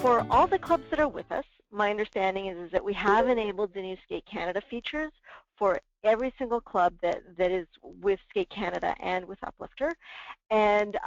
For all the clubs that are with us, my understanding is that we have enabled the new Skate Canada features for every single club that is with Skate Canada and with Uplifter. And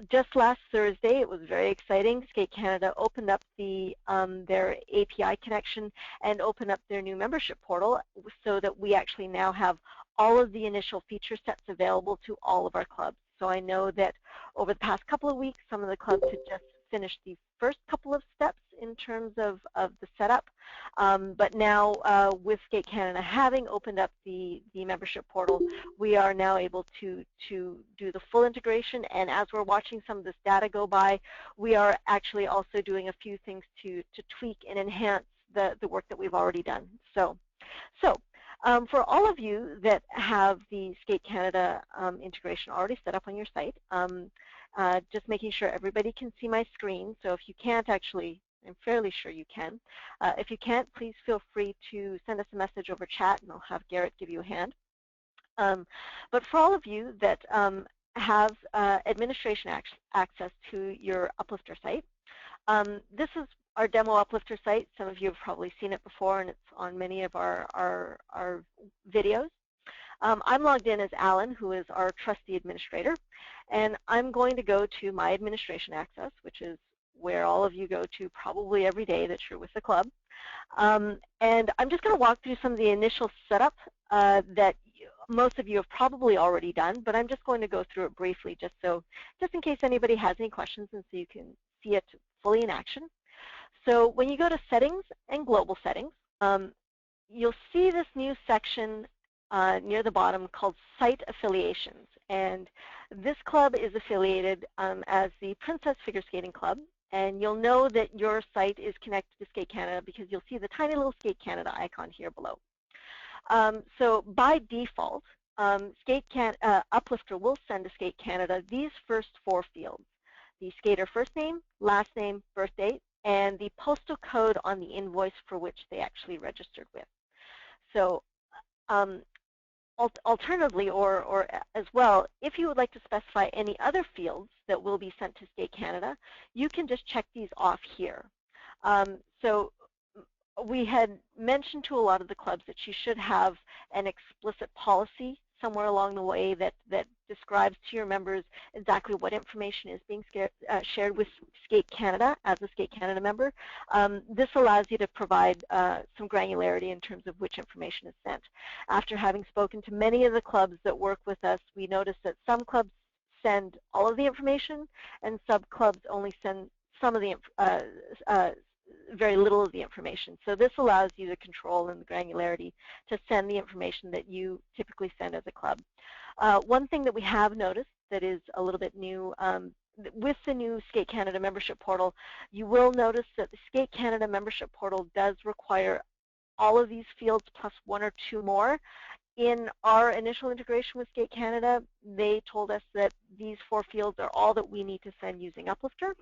just last Thursday, it was very exciting. Skate Canada opened up their API connection and opened up their new membership portal so that we actually now have all of the initial feature sets available to all of our clubs. So I know that over the past couple of weeks, some of the clubs had just finished the first couple of steps in terms of the setup. But now with Skate Canada having opened up the membership portal, we are now able to do the full integration. And as we're watching some of this data go by, we are actually also doing a few things to tweak and enhance the work that we've already done. So for all of you that have the Skate Canada integration already set up on your site, just making sure everybody can see my screen. So if you can't actually, I'm fairly sure you can. If you can't, please feel free to send us a message over chat and I'll have Garrett give you a hand. But for all of you that have administration access to your Uplifter site, this is our demo Uplifter site. Some of you have probably seen it before and it's on many of our videos. I'm logged in as Alan, who is our trustee administrator, and I'm going to go to my administration access, which is where all of you go to probably every day that you're with the club. And I'm just going to walk through some of the initial setup that most of you have probably already done, but I'm just going to go through it briefly just in case anybody has any questions and so you can see it fully in action. So when you go to Settings and Global Settings, you'll see this new section near the bottom called Site Affiliations. And this club is affiliated as the Princess Figure Skating Club. And you'll know that your site is connected to Skate Canada because you'll see the tiny little Skate Canada icon here below. So by default, Uplifter will send to Skate Canada these first 4 fields: the skater first name, last name, birth date, and the postal code on the invoice for which they actually registered with. So alternatively, or as well, if you would like to specify any other fields that will be sent to Skate Canada, you can just check these off here. So we had mentioned to a lot of the clubs that you should have an explicit policy somewhere along the way that describes to your members exactly what information is being shared with Skate Canada as a Skate Canada member. This allows you to provide some granularity in terms of which information is sent. After having spoken to many of the clubs that work with us, we noticed that some clubs send all of the information and some clubs only send some of the very little of the information. So this allows you the control and the granularity to send the information that you typically send as a club. One thing that we have noticed that is a little bit new, with the new Skate Canada membership portal, you will notice that the Skate Canada membership portal does require all of these fields plus 1 or 2 more. In our initial integration with Skate Canada, they told us that these 4 fields are all that we need to send using Uplifter.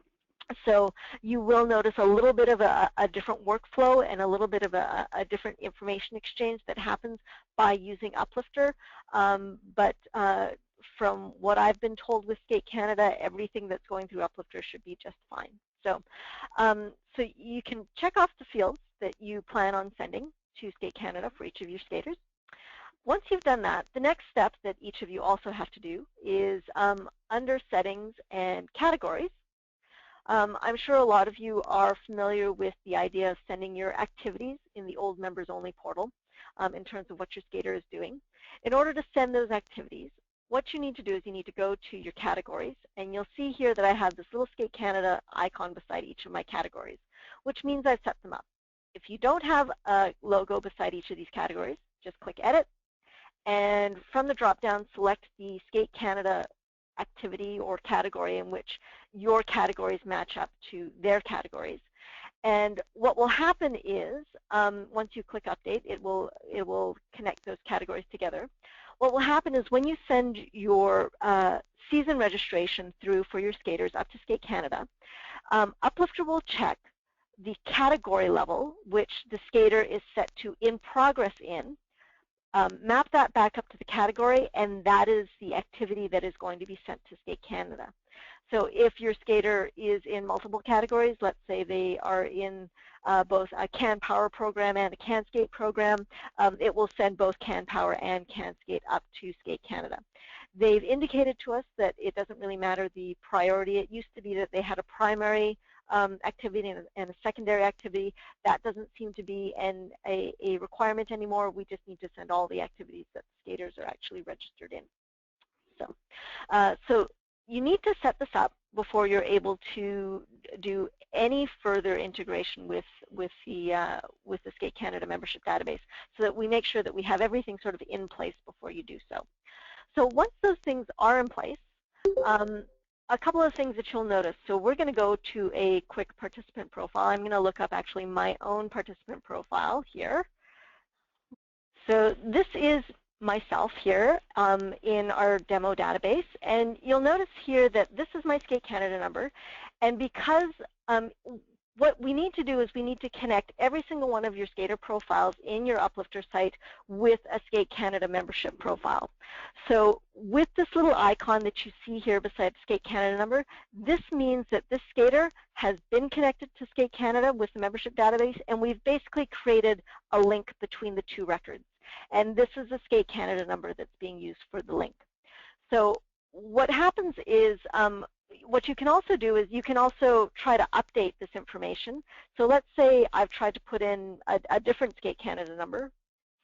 So you will notice a little bit of a different workflow and a little bit of a different information exchange that happens by using Uplifter. But from what I've been told with Skate Canada, everything that's going through Uplifter should be just fine. So, so you can check off the fields that you plan on sending to Skate Canada for each of your skaters. Once you've done that, the next step that each of you also have to do is under Settings and Categories. I'm sure a lot of you are familiar with the idea of sending your activities in the old members only portal in terms of what your skater is doing. In order to send those activities, what you need to do is you need to go to your categories, and you'll see here that I have this little Skate Canada icon beside each of my categories, which means I've set them up. If you don't have a logo beside each of these categories, just click Edit, and from the drop-down, select the Skate Canada activity or category in which your categories match up to their categories. And what will happen is, once you click Update, it will connect those categories together. What will happen is when you send your season registration through for your skaters up to Skate Canada, Uplifter will check the category level, which the skater is set to in progress in, map that back up to the category, and that is the activity that is going to be sent to Skate Canada. So if your skater is in multiple categories, let's say they are in both a CAN Power program and a CAN Skate program, it will send both CAN Power and CAN Skate up to Skate Canada. They've indicated to us that it doesn't really matter the priority. It used to be that they had a primary activity and a secondary activity. That doesn't seem to be a requirement anymore. We just need to send all the activities that skaters are actually registered in. So you need to set this up before you're able to do any further integration with the Skate Canada membership database, so that we make sure that we have everything sort of in place before you do so. So once those things are in place, a couple of things that you'll notice. So we're going to go to a quick participant profile. I'm going to look up actually my own participant profile here. So this is myself here in our demo database, and you'll notice here that this is my Skate Canada number, and because what we need to do is we need to connect every single one of your skater profiles in your Uplifter site with a Skate Canada membership profile. So with this little icon that you see here beside the Skate Canada number, this means that this skater has been connected to Skate Canada with the membership database, and we've basically created a link between the two records. And this is the Skate Canada number that's being used for the link. So what happens is, what you can also do is you can also try to update this information. So let's say I've tried to put in a different Skate Canada number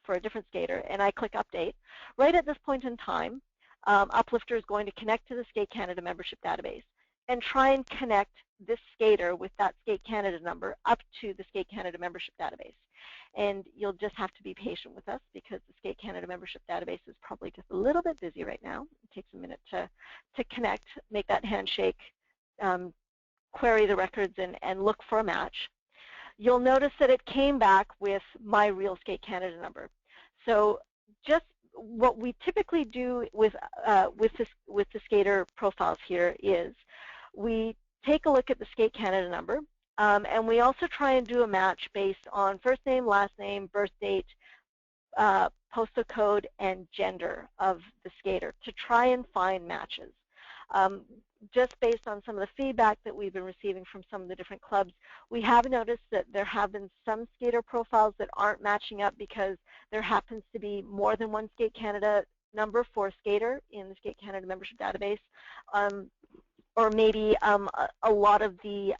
for a different skater, and I click Update. Right at this point in time, Uplifter is going to connect to the Skate Canada membership database and try and connect this skater with that Skate Canada number up to the Skate Canada membership database. And you'll just have to be patient with us because the Skate Canada membership database is probably just a little bit busy right now. It takes a minute to connect, make that handshake, query the records, and look for a match. You'll notice that it came back with my real Skate Canada number. So just what we typically do with the skater profiles here is we take a look at the Skate Canada number, and we also try and do a match based on first name, last name, birth date, postal code, and gender of the skater to try and find matches. Just based on some of the feedback that we've been receiving from some of the different clubs, we have noticed that there have been some skater profiles that aren't matching up because there happens to be more than one Skate Canada number for a skater in the Skate Canada membership database. Or maybe a lot of the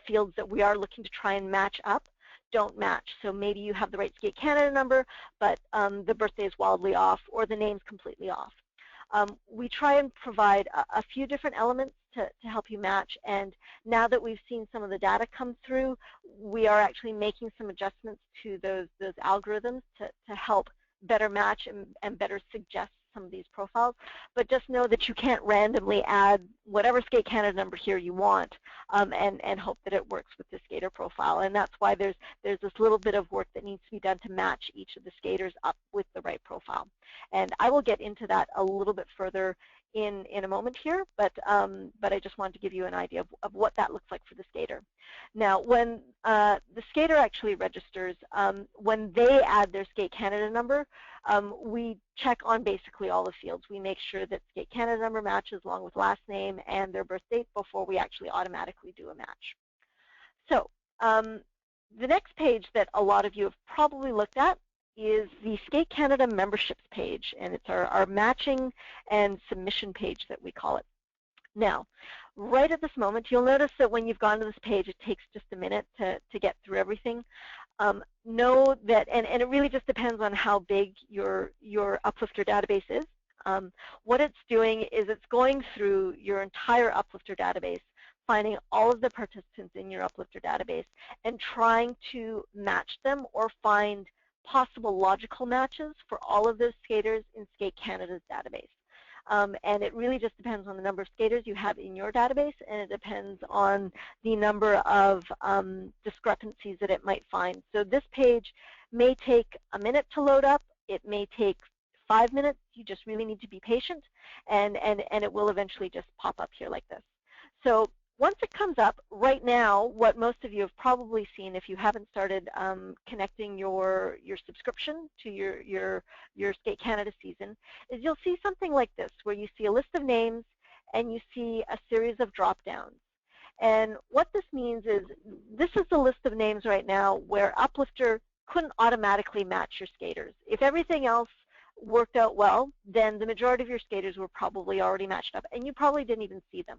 fields that we are looking to try and match up don't match. So maybe you have the right Skate Canada number, but the birthday is wildly off or the name's completely off. We try and provide a few different elements to help you match, and now that we've seen some of the data come through, we are actually making some adjustments to those algorithms to help better match and better suggest some of these profiles. But just know that you can't randomly add whatever Skate Canada number here you want and hope that it works with the skater profile. And that's why there's this little bit of work that needs to be done to match each of the skaters up with the right profile. And I will get into that a little bit further in a moment here, but I just wanted to give you an idea of what that looks like for the skater. Now, when the skater actually registers, when they add their Skate Canada number, we check on basically all the fields. We make sure that Skate Canada number matches along with last name and their birth date before we actually automatically do a match. So the next page that a lot of you have probably looked at is the Skate Canada memberships page, and it's our matching and submission page that we call it. Now, right at this moment, you'll notice that when you've gone to this page, it takes just a minute to get through everything. Know that, and it really just depends on how big your Uplifter database is. What it's doing is it's going through your entire Uplifter database, finding all of the participants in your Uplifter database, and trying to match them or find possible logical matches for all of those skaters in Skate Canada's database. And it really just depends on the number of skaters you have in your database, and it depends on the number of discrepancies that it might find. So this page may take a minute to load up. It may take 5 minutes. You just really need to be patient, and it will eventually just pop up here like this. So once it comes up, right now, what most of you have probably seen if you haven't started connecting your subscription to your Skate Canada season, is you'll see something like this, where you see a list of names and you see a series of drop-downs. And what this means is this is the list of names right now where Uplifter couldn't automatically match your skaters. If everything else worked out well, then the majority of your skaters were probably already matched up, and you probably didn't even see them.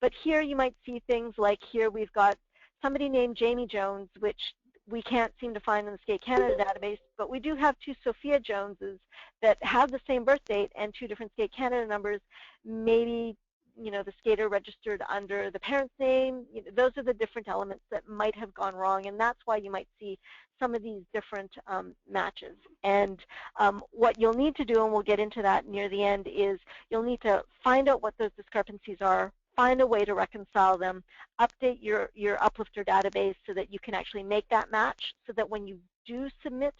But here you might see things like here we've got somebody named Jamie Jones, which we can't seem to find in the Skate Canada database, but we do have two Sophia Joneses that have the same birth date and two different Skate Canada numbers. Maybe the skater registered under the parent's name. Those are the different elements that might have gone wrong, and that's why you might see some of these different matches. And what you'll need to do, and we'll get into that near the end, is you'll need to find out what those discrepancies are, find a way to reconcile them, update your Uplifter database so that you can actually make that match, so that when you do submit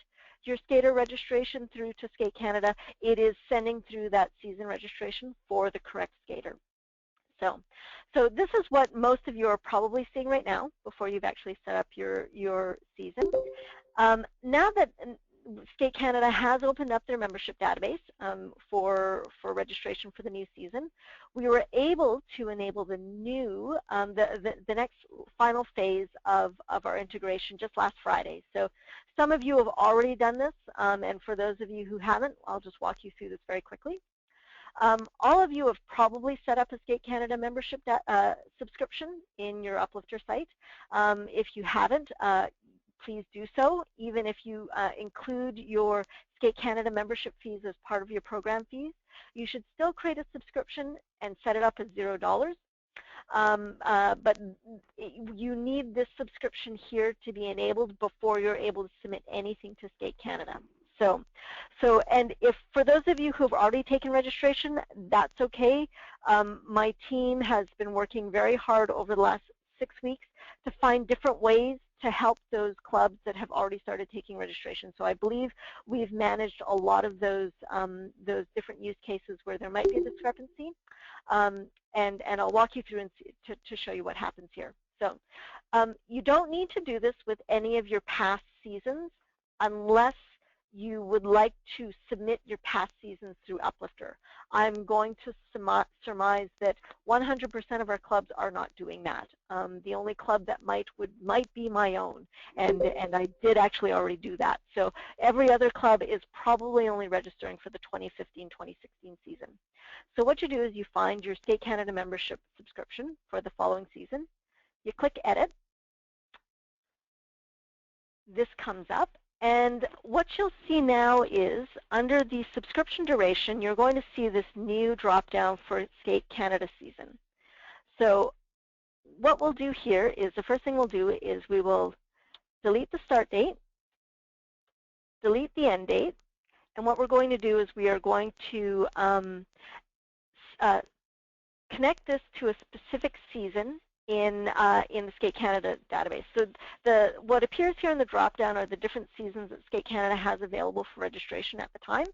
your skater registration through to Skate Canada, it is sending through that season registration for the correct skater. So this is what most of you are probably seeing right now before you've actually set up your season. Now that Skate Canada has opened up their membership database for registration for the new season, we were able to enable the new, the next final phase of our integration just last Friday. So some of you have already done this, and for those of you who haven't, I'll just walk you through this very quickly. All of you have probably set up a Skate Canada membership subscription in your Uplifter site. If you haven't, please do so. Even if you include your Skate Canada membership fees as part of your program fees, you should still create a subscription and set it up as $0. But you need this subscription here to be enabled before you're able to submit anything to Skate Canada. And if for those of you who have already taken registration, that's okay. My team has been working very hard over the last 6 weeks to find different ways to help those clubs that have already started taking registration. So I believe we've managed a lot of those different use cases where there might be a discrepancy, and I'll walk you through and to show you what happens here. So you don't need to do this with any of your past seasons unless you would like to submit your past seasons through Uplifter. I'm going to surmise that 100% of our clubs are not doing that. The only club that might be my own, and I did actually already do that. So every other club is probably only registering for the 2015-2016 season. So what you do is you find your Skate Canada membership subscription for the following season. You click Edit. This comes up. And what you'll see now is under the subscription duration, you're going to see this new drop-down for Skate Canada season. So what we'll do here is the first thing we'll do is we will delete the start date, delete the end date, and what we're going to do is we are going to connect this to a specific season in the Skate Canada database. So what appears here in the drop-down are the different seasons that Skate Canada has available for registration at the time.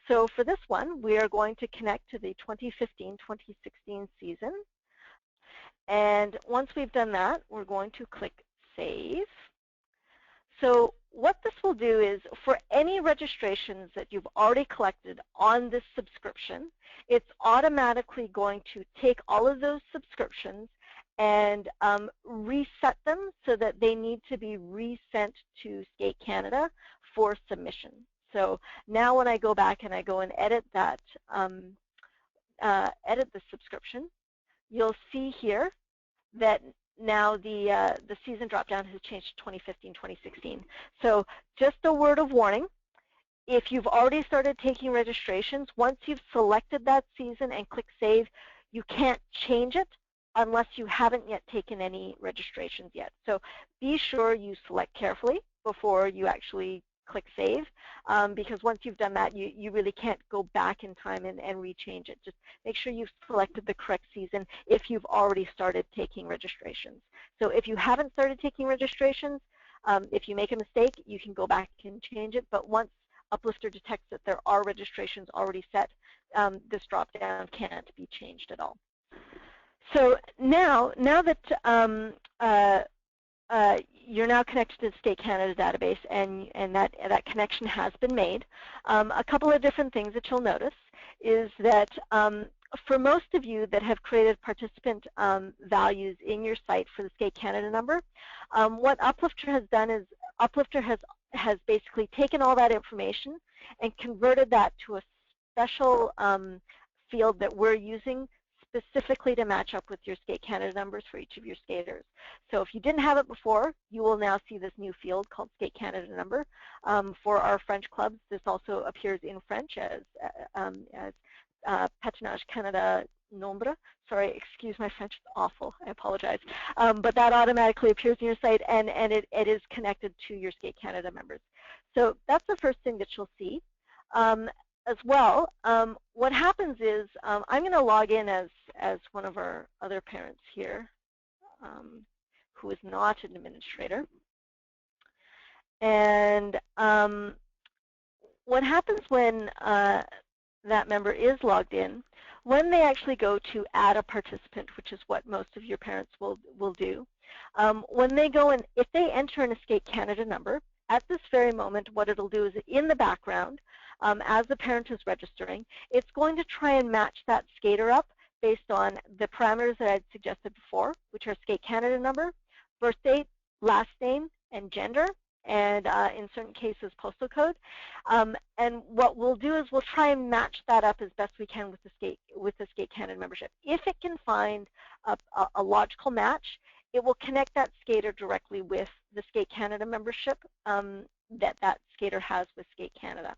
So for this one, we are going to connect to the 2015-2016 season. And once we've done that, we're going to click Save. So what this will do is for any registrations that you've already collected on this subscription, it's automatically going to take all of those subscriptions and reset them so that they need to be resent to Skate Canada for submission. So now when I go back and I go and edit that, edit the subscription, you'll see here that now the season drop-down has changed to 2015-2016. So just a word of warning, if you've already started taking registrations, once you've selected that season and click Save, you can't change it unless you haven't yet taken any registrations yet. So be sure you select carefully before you actually click Save, because once you've done that, you really can't go back in time and rechange it. Just make sure you've selected the correct season if you've already started taking registrations. So if you haven't started taking registrations, if you make a mistake, you can go back and change it, but once Uplifter detects that there are registrations already set, this drop-down can't be changed at all. So now that you're now connected to the Skate Canada database and that connection has been made, a couple of different things that you'll notice is that for most of you that have created participant values in your site for the Skate Canada number, what Uplifter has done is Uplifter has basically taken all that information and converted that to a special field that we're using specifically to match up with your Skate Canada numbers for each of your skaters. So if you didn't have it before, you will now see this new field called Skate Canada number. For our French clubs, this also appears in French as Patinage Canada Nombre. Sorry, excuse my French, it's awful, I apologize. But that automatically appears in your site, and it is connected to your Skate Canada members. So that's the first thing that you'll see. As well, what happens is I'm going to log in as one of our other parents here, who is not an administrator. And what happens when that member is logged in, when they actually go to add a participant, which is what most of your parents will do, when they go and if they enter in a Skate Canada number, at this very moment, what it'll do is in the background, as the parent is registering, it's going to try and match that skater up based on the parameters that I'd suggested before, which are Skate Canada number, birth date, last name, and gender, and in certain cases, postal code. And what we'll do is we'll try and match that up as best we can with the Skate Canada membership. If it can find a logical match, it will connect that skater directly with the Skate Canada membership that skater has with Skate Canada.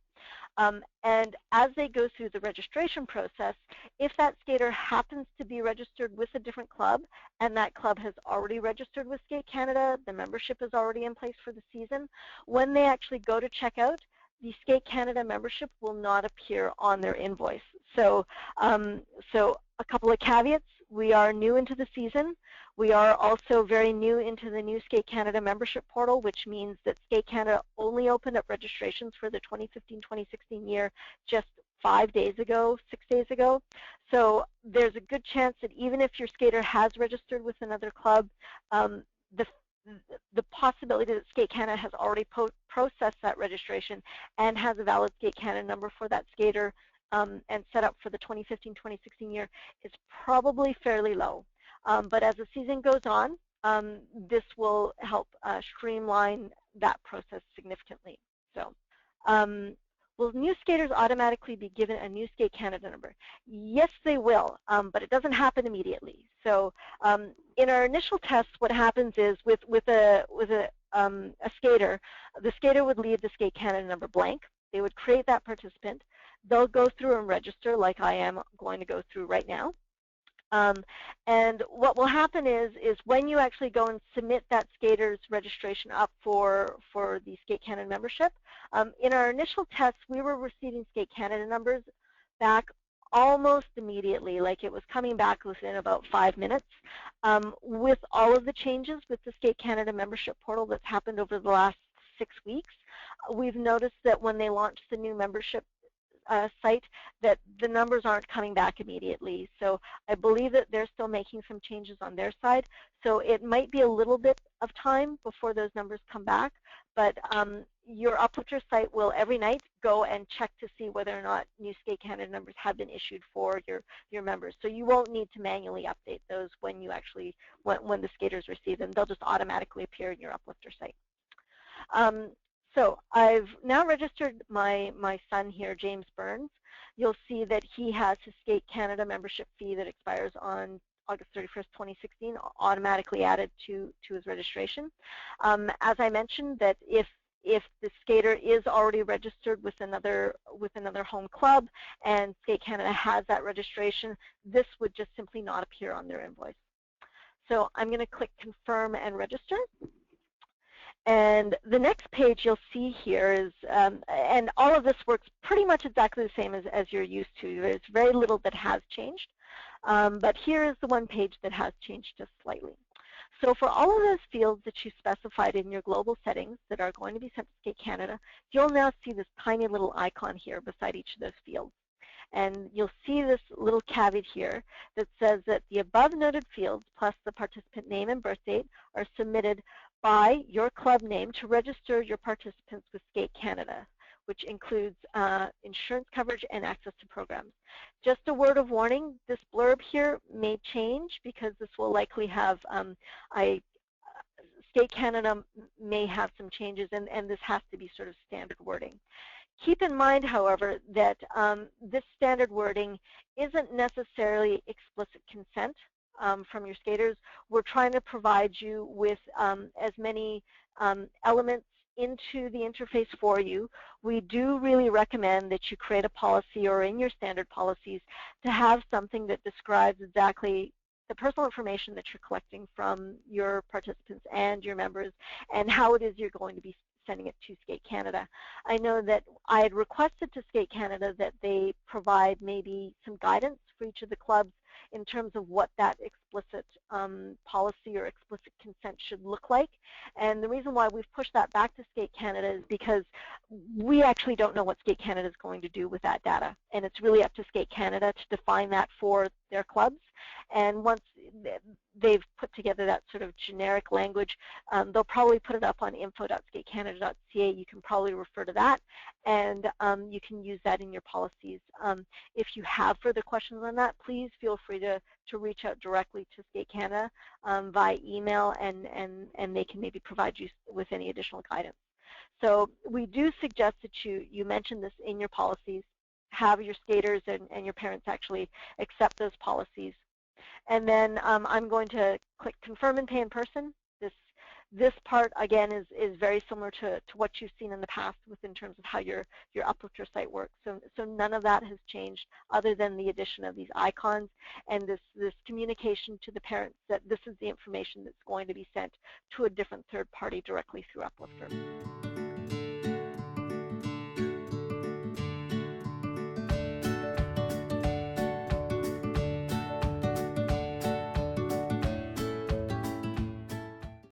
And as they go through the registration process, if that skater happens to be registered with a different club and that club has already registered with Skate Canada, the membership is already in place for the season, when they actually go to checkout, the Skate Canada membership will not appear on their invoice. So, so a couple of caveats. We are new into the season. We are also very new into the new Skate Canada membership portal, which means that Skate Canada only opened up registrations for the 2015-2016 year just 5 days ago, 6 days ago. So there's a good chance that even if your skater has registered with another club, the possibility that Skate Canada has already processed that registration and has a valid Skate Canada number for that skater and set up for the 2015-2016 year is probably fairly low. But as the season goes on, this will help streamline that process significantly. So, will new skaters automatically be given a new Skate Canada number? Yes, they will, but it doesn't happen immediately. So, in our initial tests, what happens is with a skater, the skater would leave the Skate Canada number blank. They would create that participant. They'll go through and register like I am going to go through right now. And what will happen is when you actually go and submit that skater's registration up for the Skate Canada membership, in our initial tests, we were receiving Skate Canada numbers back almost immediately, like it was coming back within about 5 minutes. With all of the changes with the Skate Canada membership portal that's happened over the last 6 weeks, we've noticed that when they launched the new membership site, that the numbers aren't coming back immediately. So I believe that they're still making some changes on their side. So it might be a little bit of time before those numbers come back. But your Uplifter site will every night go and check to see whether or not new Skate Canada numbers have been issued for your members. So you won't need to manually update those when you actually when the skaters receive them. They'll just automatically appear in your Uplifter site. So I've now registered my son here, James Burns. You'll see that he has his Skate Canada membership fee that expires on August 31st, 2016, automatically added to his registration. As I mentioned, that if the skater is already registered with another home club and Skate Canada has that registration, this would just simply not appear on their invoice. So I'm going to click Confirm and Register. And the next page you'll see here is, and all of this works pretty much exactly the same as you're used to. There's very little that has changed. But here is the one page that has changed just slightly. So for all of those fields that you specified in your global settings that are going to be sent to Skate Canada, you'll now see this tiny little icon here beside each of those fields. And you'll see this little caveat here that says that the above noted fields plus the participant name and birth date are submitted by your club name to register your participants with Skate Canada. which includes insurance coverage and access to programs. Just a word of warning, this blurb here may change because this will likely have, State Canada may have some changes, and this has to be sort of standard wording. Keep in mind, however, that this standard wording isn't necessarily explicit consent from your skaters. We're trying to provide you with as many elements into the interface for you. We do really recommend that you create a policy or in your standard policies to have something that describes exactly the personal information that you're collecting from your participants and your members and how it is you're going to be sending it to Skate Canada. I know that I had requested to Skate Canada that they provide maybe some guidance for each of the clubs in terms of what that explicit policy or explicit consent should look like. And the reason why we've pushed that back to Skate Canada is because we actually don't know what Skate Canada is going to do with that data. And it's really up to Skate Canada to define that for their clubs. And once they've put together that sort of generic language, they'll probably put it up on info.skatecanada.ca. You can probably refer to that, and you can use that in your policies. If you have further questions on that, please feel free to reach out directly to Skate Canada via email, and they can maybe provide you with any additional guidance. So we do suggest that you mention this in your policies, have your skaters and your parents actually accept those policies. And then I'm going to click Confirm and Pay in Person. This part, again, is very similar to what you've seen in the past in terms of how your Uplifter site works. So none of that has changed other than the addition of these icons and this communication to the parents that this is the information that's going to be sent to a different third party directly through Uplifter.